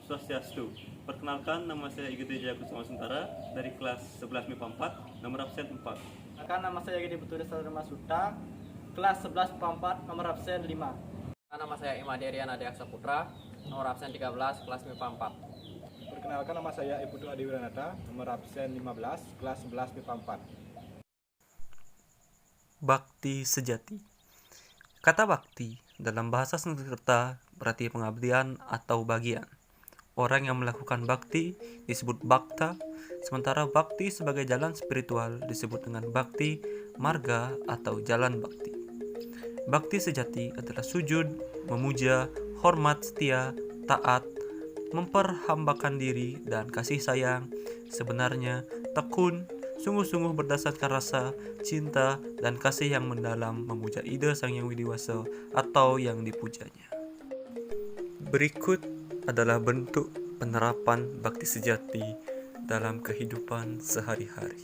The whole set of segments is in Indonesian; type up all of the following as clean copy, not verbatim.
Swastiastu. Perkenalkan, nama saya Igede Jaya Kusuma Suntara dari kelas 11 MIPA 4, nomor absen 4. Perkenalkan, nama saya Gede Putri Salma Suta, kelas 11 MIPA 4, nomor absen 5. Nama saya Imadi Riana Deaksa Putra, nomor absen 13, kelas MIPA 4. Perkenalkan, nama saya Iputu Adi Wiranata, nomor absen 15, kelas 11 MIPA 4. Bakti sejati. Kata bakti dalam bahasa Sanskerta berarti pengabdian atau bagian. Orang yang melakukan bakti disebut bakta, sementara bakti sebagai jalan spiritual disebut dengan bakti marga atau jalan bakti. Bakti sejati adalah sujud, memuja, hormat, setia, taat, memperhambakan diri, dan kasih sayang sebenarnya, tekun, sungguh-sungguh berdasarkan rasa, cinta, dan kasih yang mendalam memuja ide Sang Yang Widiwasa atau yang dipujanya. Berikut adalah bentuk penerapan bakti sejati dalam kehidupan sehari-hari.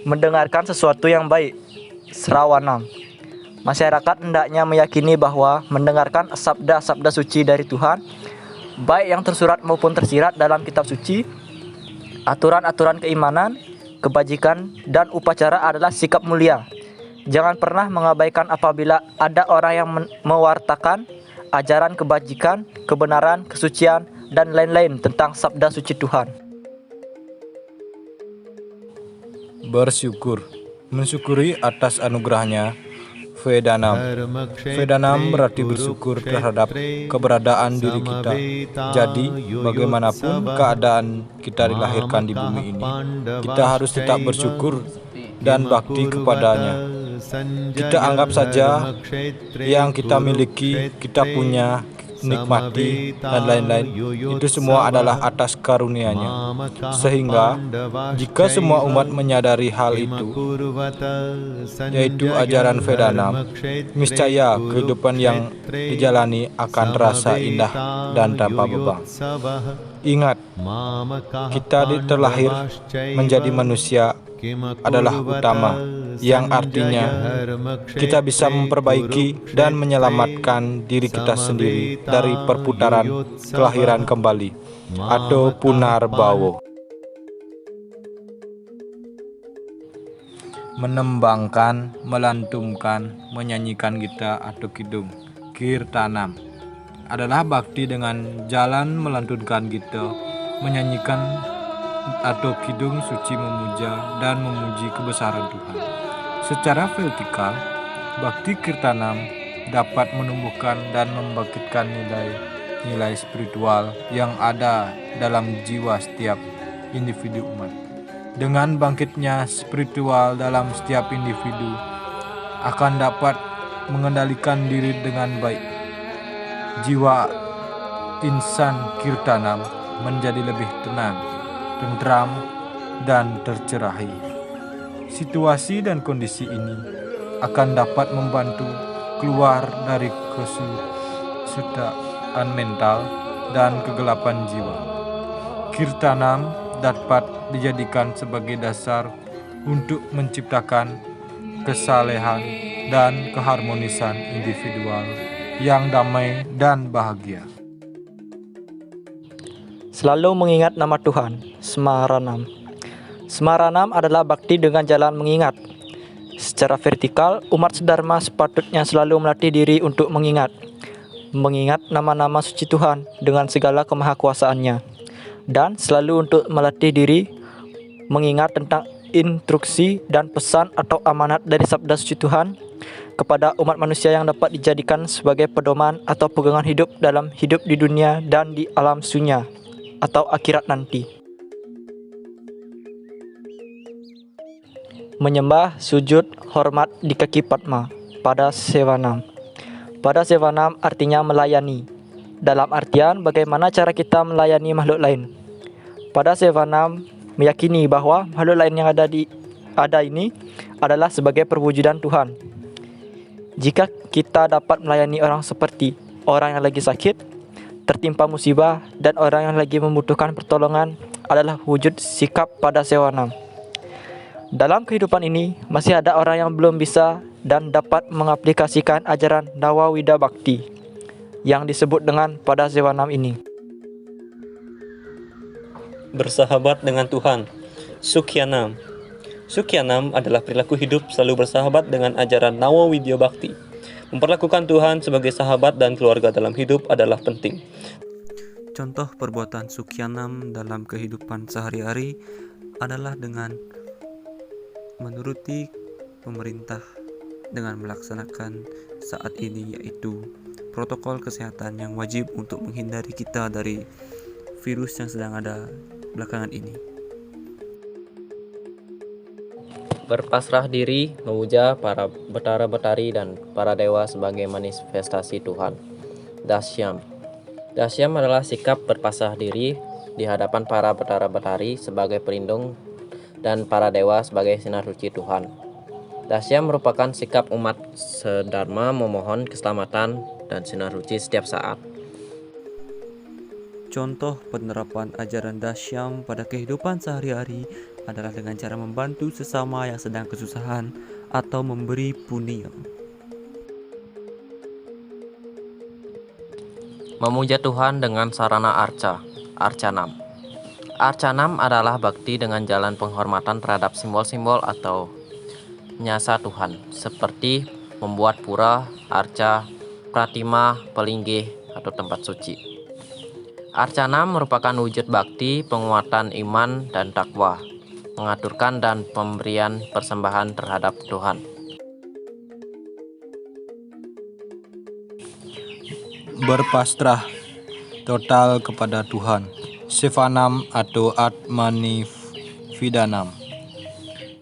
Mendengarkan sesuatu yang baik. Srawanam. Masyarakat hendaknya meyakini bahwa mendengarkan sabda-sabda suci dari Tuhan, baik yang tersurat maupun tersirat dalam kitab suci, aturan-aturan keimanan, kebajikan, dan upacara adalah sikap mulia. Jangan pernah mengabaikan apabila ada orang yang mewartakan ajaran kebajikan, kebenaran, kesucian, dan lain-lain tentang sabda suci Tuhan. Bersyukur, mensyukuri atas anugerahnya. Vedanam. Vedanam berarti bersyukur terhadap keberadaan diri kita. Jadi, bagaimanapun keadaan kita dilahirkan di bumi ini, kita harus tetap bersyukur dan bakti kepadanya. Kita anggap saja yang kita miliki, kita punya, nikmati, dan lain-lain, itu semua adalah atas karunia-Nya. Sehingga jika semua umat menyadari hal itu, yaitu ajaran Vedanam, niscaya kehidupan yang dijalani akan terasa indah dan tanpa beban. Ingat, kita terlahir menjadi manusia adalah utama, yang artinya kita bisa memperbaiki dan menyelamatkan diri kita sendiri dari perputaran kelahiran kembali atau punarbawa. Menembangkan, melantunkan, menyanyikan gita atau kidung, kirtanam, adalah bakti dengan jalan melantunkan gita, menyanyikan atau kidung suci memuja dan memuji kebesaran Tuhan. Secara vertikal, bakti kirtanam dapat menumbuhkan dan membangkitkan nilai spiritual yang ada dalam jiwa setiap individu umat. Dengan bangkitnya spiritual dalam setiap individu, akan dapat mengendalikan diri dengan baik. Jiwa insan kirtanam menjadi lebih tenang, tentram, dan tercerahi. Situasi dan kondisi ini akan dapat membantu keluar dari kesusahan mental dan kegelapan jiwa. Kirtanam dapat dijadikan sebagai dasar untuk menciptakan kesalehan dan keharmonisan individual yang damai dan bahagia. Selalu mengingat nama Tuhan. Smaranam. Smaranam adalah bakti dengan jalan mengingat. Secara vertikal, umat sedharma sepatutnya selalu melatih diri untuk mengingat nama-nama suci Tuhan dengan segala kemahakuasaannya, dan selalu untuk melatih diri mengingat tentang instruksi dan pesan atau amanat dari sabda suci Tuhan kepada umat manusia yang dapat dijadikan sebagai pedoman atau pegangan hidup dalam hidup di dunia dan di alam sunya atau akhirat nanti. Menyembah, sujud, hormat di kaki Padma pada Sevanam. Pada Sevanam artinya melayani. Dalam artian bagaimana cara kita melayani makhluk lain. Pada Sevanam meyakini bahwa makhluk lain yang ada ini adalah sebagai perwujudan Tuhan. Jika kita dapat melayani orang seperti orang yang lagi sakit, tertimpa musibah, dan orang yang lagi membutuhkan pertolongan adalah wujud sikap pada Sevanam. Dalam kehidupan ini, masih ada orang yang belum bisa dan dapat mengaplikasikan ajaran Nawawida Bhakti. yang disebut dengan pada Sevanam ini. Bersahabat dengan Tuhan. Sukyanam. Sukyanam adalah perilaku hidup selalu bersahabat dengan ajaran Nawa Widya Bhakti. Memperlakukan Tuhan sebagai sahabat dan keluarga dalam hidup adalah penting. Contoh perbuatan Sukyanam dalam kehidupan sehari-hari adalah dengan menuruti pemerintah dengan melaksanakan saat ini, yaitu protokol kesehatan yang wajib untuk menghindari kita dari virus yang sedang ada belakangan ini. Berpasrah diri, memuja para betara-betari dan para dewa sebagai manifestasi Tuhan. Dasyam. Dasyam adalah sikap berpasrah diri di hadapan para betara-betari sebagai pelindung dan para dewa sebagai sinar suci Tuhan. Dasyam merupakan sikap umat sedharma memohon keselamatan dan sinar suci setiap saat. Contoh penerapan ajaran Dasyam pada kehidupan sehari-hari adalah dengan cara membantu sesama yang sedang kesusahan atau memberi punya. Memuja Tuhan dengan sarana arca, arcanam. Arcanam adalah bakti dengan jalan penghormatan terhadap simbol-simbol atau nyasa Tuhan, seperti membuat pura, arca, pratima, pelinggih, atau tempat suci. Arcanam merupakan wujud bakti, penguatan iman dan takwa, mengaturkan dan pemberian persembahan terhadap Tuhan. Berpasrah total kepada Tuhan. Sevanam atau Atmanividanam.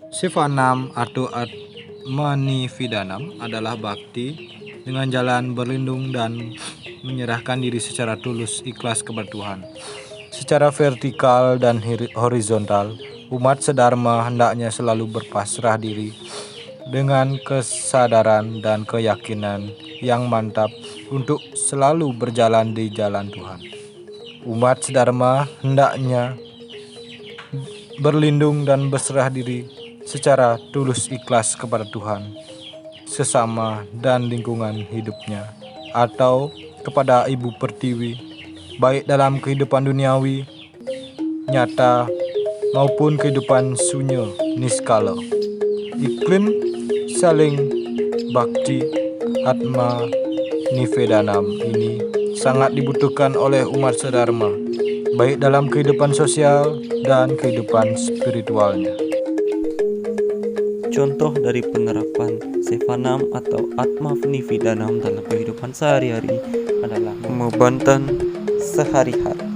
Sevanam atau Atmanividanam adalah bakti dengan jalan berlindung dan menyerahkan diri secara tulus ikhlas kepada Tuhan. Secara vertikal dan horizontal, umat sedharma hendaknya selalu berpasrah diri dengan kesadaran dan keyakinan yang mantap untuk selalu berjalan di jalan Tuhan. Umat sedharma hendaknya berlindung dan berserah diri secara tulus ikhlas kepada Tuhan, sesama dan lingkungan hidupnya, atau kepada Ibu Pertiwi, baik dalam kehidupan duniawi, nyata, maupun kehidupan sunyi niskala. Iklim saling bakti Atma Nivedanam ini sangat dibutuhkan oleh umat sedharma, baik dalam kehidupan sosial dan kehidupan spiritualnya. Contoh dari penerapan Sevanam atau Atmanividanam dalam kehidupan sehari-hari adalah membebankan sehari-hari.